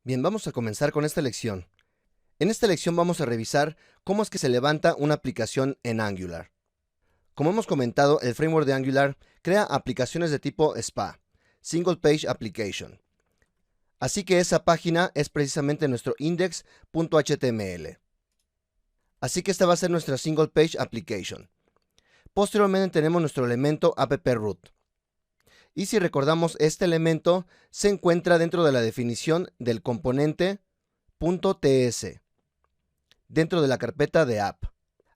Bien, vamos a comenzar con esta lección. En esta lección vamos a revisar cómo es que se levanta una aplicación en Angular. Como hemos comentado, el framework de Angular crea aplicaciones de tipo SPA, Single Page Application. Así que esa página es precisamente nuestro index.html. Así que esta va a ser nuestra Single Page Application. Posteriormente tenemos nuestro elemento app-root. Y si recordamos, este elemento se encuentra dentro de la definición del componente .ts, dentro de la carpeta de app.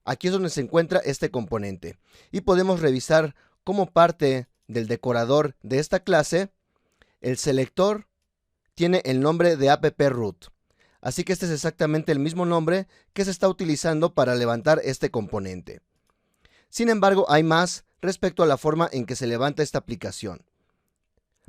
Aquí es donde se encuentra este componente. Y podemos revisar como parte del decorador de esta clase, el selector tiene el nombre de app-root. Así que este es exactamente el mismo nombre que se está utilizando para levantar este componente. Sin embargo, hay más respecto a la forma en que se levanta esta aplicación.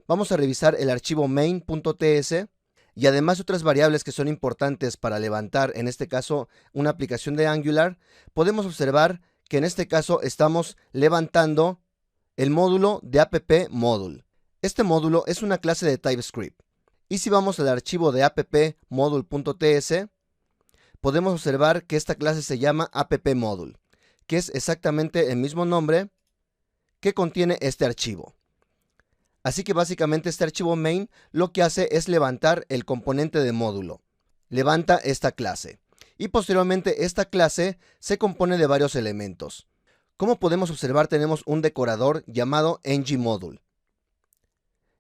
Vamos a revisar el archivo main.ts y además otras variables que son importantes para levantar, en este caso, una aplicación de Angular. Podemos observar que en este caso estamos levantando el módulo de app-module. Este módulo es una clase de TypeScript. Y si vamos al archivo de app-module.ts, podemos observar que esta clase se llama app-module, que es exactamente el mismo nombre que contiene este archivo. Así que básicamente este archivo main lo que hace es levantar el componente de módulo. Levanta esta clase. Y posteriormente esta clase se compone de varios elementos. Como podemos observar, tenemos un decorador llamado ngModule.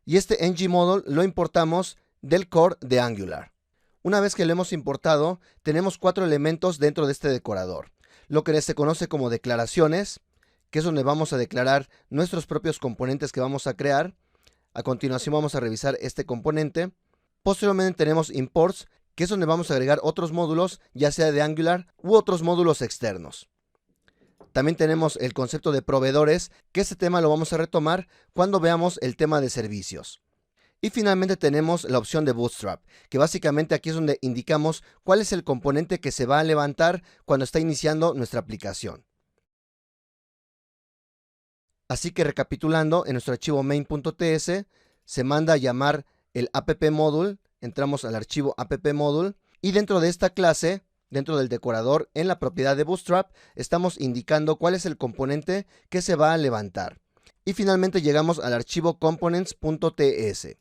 Y este ngModule lo importamos del core de Angular. Una vez que lo hemos importado, tenemos 4 elementos dentro de este decorador. Lo que se conoce como declaraciones, que es donde vamos a declarar nuestros propios componentes que vamos a crear. A continuación vamos a revisar este componente. Posteriormente tenemos imports, que es donde vamos a agregar otros módulos, ya sea de Angular u otros módulos externos. También tenemos el concepto de proveedores, que este tema lo vamos a retomar cuando veamos el tema de servicios. Y finalmente tenemos la opción de Bootstrap, que básicamente aquí es donde indicamos cuál es el componente que se va a levantar cuando está iniciando nuestra aplicación. Así que recapitulando, en nuestro archivo main.ts se manda a llamar el app-module, entramos al archivo app-module y dentro de esta clase, dentro del decorador, en la propiedad de Bootstrap, estamos indicando cuál es el componente que se va a levantar. Y finalmente llegamos al archivo components.ts.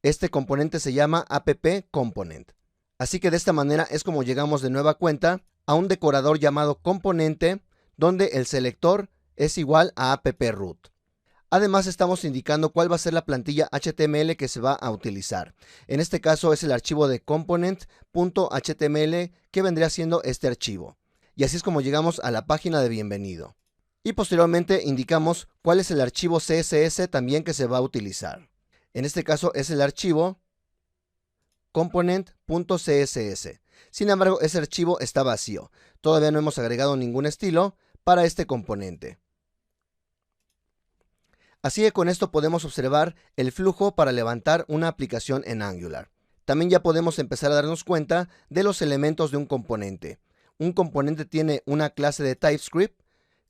Este componente se llama app-component. Así que de esta manera es como llegamos de nueva cuenta a un decorador llamado componente, donde el selector es igual a app-root. Además estamos indicando cuál va a ser la plantilla HTML que se va a utilizar. En este caso es el archivo de component.html, que vendría siendo este archivo. Y así es como llegamos a la página de bienvenido. Y posteriormente indicamos cuál es el archivo CSS también que se va a utilizar. En este caso es el archivo component.css. Sin embargo, ese archivo está vacío. Todavía no hemos agregado ningún estilo para este componente. Así que con esto podemos observar el flujo para levantar una aplicación en Angular. También ya podemos empezar a darnos cuenta de los elementos de un componente. Un componente tiene una clase de TypeScript,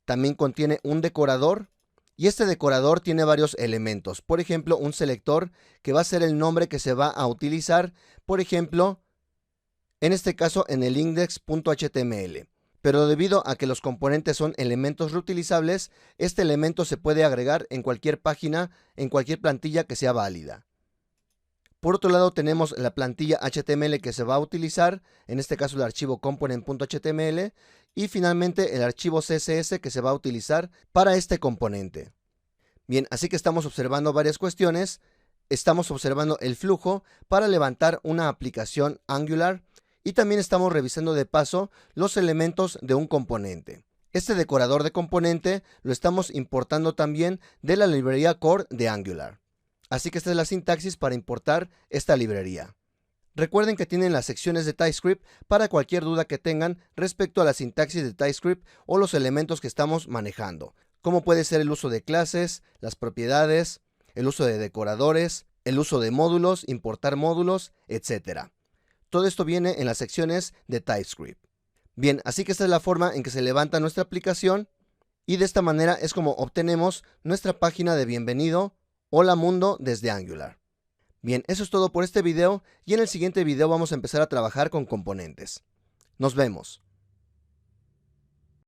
también contiene un decorador, y este decorador tiene varios elementos. Por ejemplo, un selector que va a ser el nombre que se va a utilizar, por ejemplo, en este caso en el index.html. Pero debido a que los componentes son elementos reutilizables, este elemento se puede agregar en cualquier página, en cualquier plantilla que sea válida. Por otro lado tenemos la plantilla HTML que se va a utilizar, en este caso el archivo component.html, y finalmente el archivo CSS que se va a utilizar para este componente. Bien, así que estamos observando varias cuestiones. Estamos observando el flujo para levantar una aplicación Angular y también estamos revisando de paso los elementos de un componente. Este decorador de componente lo estamos importando también de la librería core de Angular. Así que esta es la sintaxis para importar esta librería. Recuerden que tienen las secciones de TypeScript para cualquier duda que tengan respecto a la sintaxis de TypeScript o los elementos que estamos manejando, como puede ser el uso de clases, las propiedades, el uso de decoradores, el uso de módulos, importar módulos, etc. Todo esto viene en las secciones de TypeScript. Bien, así que esta es la forma en que se levanta nuestra aplicación y de esta manera es como obtenemos nuestra página de bienvenido. Hola mundo desde Angular. Bien, eso es todo por este video y en el siguiente video vamos a empezar a trabajar con componentes. Nos vemos.